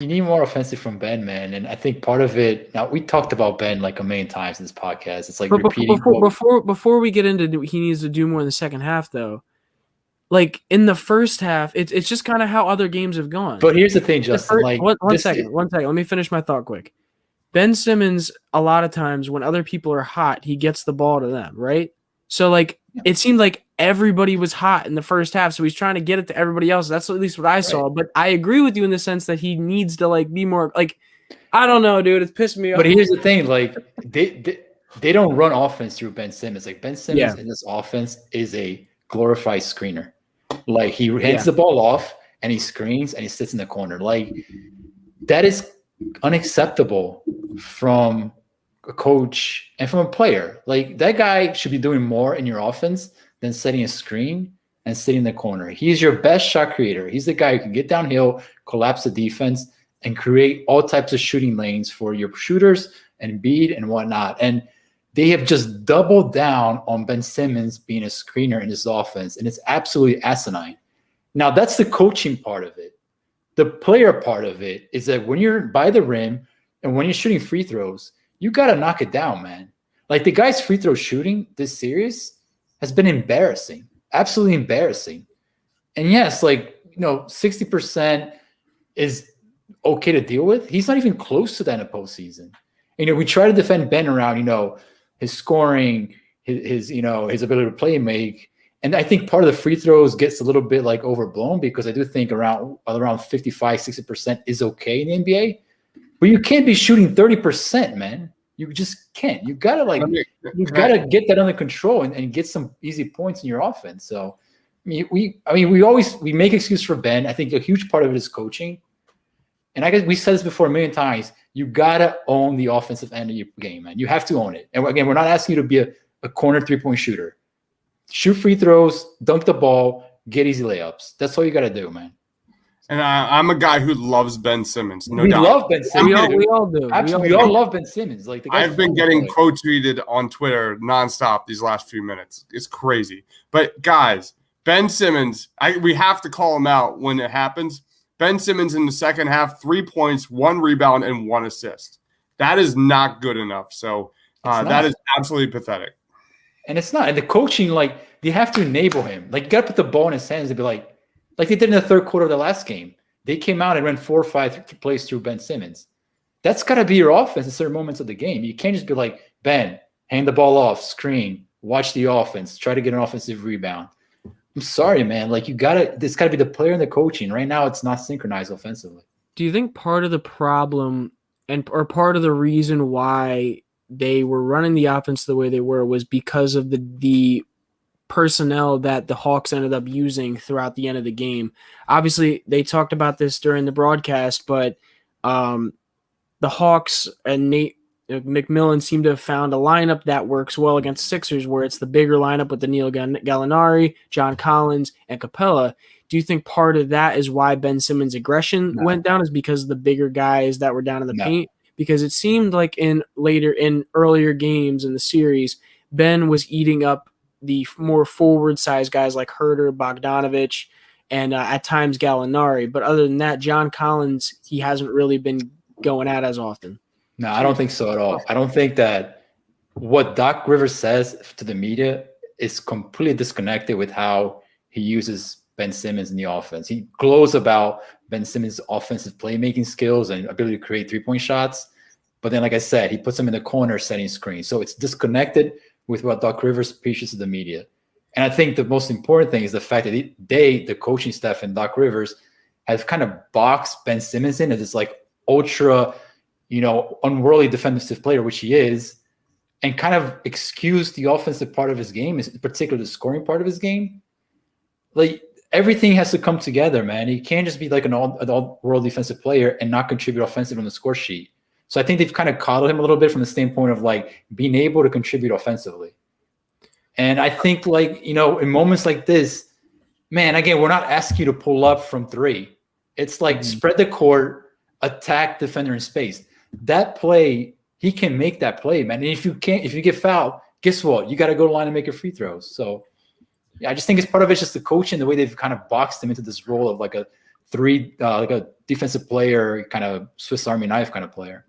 You need more offensive from Ben, man. And I think part of it, now we talked about Ben like a million times in this podcast. It's like But repeating what before we get into he needs to do more in the second half, though. Like in the first half, it's just kind of how other games have gone. But here's the thing, Justin. Like one second. Let me finish my thought quick. Ben Simmons, a lot of times when other people are hot, he gets the ball to them, right? So like it seemed like everybody was hot in the first half, so he's trying to get it to everybody else. That's at least what I saw. But I agree with you in the sense that he needs to like be more like, I don't know, dude. It's pissed me off. But here's the thing, like they don't run offense through Ben Simmons. Like Ben Simmons in this offense is a glorified screener. Like he hands the ball off and he screens and he sits in the corner. Like that is unacceptable from a coach and from a player. Like that guy should be doing more in your offense than setting a screen and sitting in the corner. He's your best shot creator. He's the guy who can get downhill, collapse the defense, and create all types of shooting lanes for your shooters and Embiid and whatnot. And they have just doubled down on Ben Simmons being a screener in this offense, and it's absolutely asinine. Now, that's the coaching part of it. The player part of it is that when you're by the rim and when you're shooting free throws, you got to knock it down, man. Like the guy's free throw shooting this series has been embarrassing, absolutely embarrassing. And yes, 60% is okay to deal with. He's not even close to that in the postseason. We try to defend Ben around, his scoring, his ability to play and make. And I think part of the free throws gets a little bit like overblown because I do think around 55, 60% is okay in the NBA. But you can't be shooting 30%, man. You just can't. You gotta get that under control and get some easy points in your offense. So we make excuses for Ben. I think a huge part of it is coaching. And I guess we said this before a million times. You gotta own the offensive end of your game, man. You have to own it. And again, we're not asking you to be a corner 3-point shooter. Shoot free throws, dunk the ball, get easy layups. That's all you gotta do, man. And I'm a guy who loves Ben Simmons. No we doubt. Love Ben Simmons. We all do. Absolutely, we all love Ben Simmons. Like I've been getting quote tweeted on Twitter nonstop these last few minutes. It's crazy. But guys, Ben Simmons, we have to call him out when it happens. Ben Simmons in the second half, 3 points, 1 rebound, and 1 assist. That is not good enough. So that is absolutely pathetic. And it's not. And the coaching, they have to enable him. You got to put the ball in his hands and be like they did in the third quarter of the last game. They came out and ran 4 or 5 plays through Ben Simmons. That's got to be your offense in certain moments of the game. You can't just be like, Ben, hand the ball off, screen, watch the offense, try to get an offensive rebound. I'm sorry, man. It's got to be the player and the coaching. Right now, it's not synchronized offensively. Do you think part of the problem or part of the reason why they were running the offense the way they were was because of the personnel that the Hawks ended up using throughout the end of the game? Obviously, they talked about this during the broadcast, but the Hawks and Nate McMillan seem to have found a lineup that works well against Sixers, where it's the bigger lineup with Danilo Gallinari, John Collins, and Capella. Do you think part of that is why Ben Simmons' aggression went down, is because of the bigger guys that were down in the paint? Because it seemed like in earlier games in the series, Ben was eating up the more forward-sized guys like Herter, Bogdanovich, and at times Gallinari. But other than that, John Collins, he hasn't really been going at as often. No, I don't think so at all. I don't think that what Doc Rivers says to the media is completely disconnected with how he uses Ben Simmons in the offense. He glows about Ben Simmons' offensive playmaking skills and ability to create 3-point shots. But then, like I said, he puts him in the corner setting screens. So it's disconnected with what Doc Rivers preaches to the media. And I think the most important thing is the fact that the coaching staff and Doc Rivers, have kind of boxed Ben Simmons in as this ultra, unworldly defensive player, which he is, and kind of excused the offensive part of his game, in particular the scoring part of his game. Everything has to come together, man. He can't just be an all-world defensive player and not contribute offensively on the score sheet. So I think they've kind of coddled him a little bit from the standpoint of being able to contribute offensively. And I think in moments like this, man, again, we're not asking you to pull up from 3. It's spread the court, attack defender in space. That play, he can make that play, man. And if you get fouled, guess what? You got to go to the line and make your free throws. So yeah, I just think it's part of it's just the coaching, the way they've kind of boxed him into this role of a like a defensive player, kind of Swiss Army knife kind of player.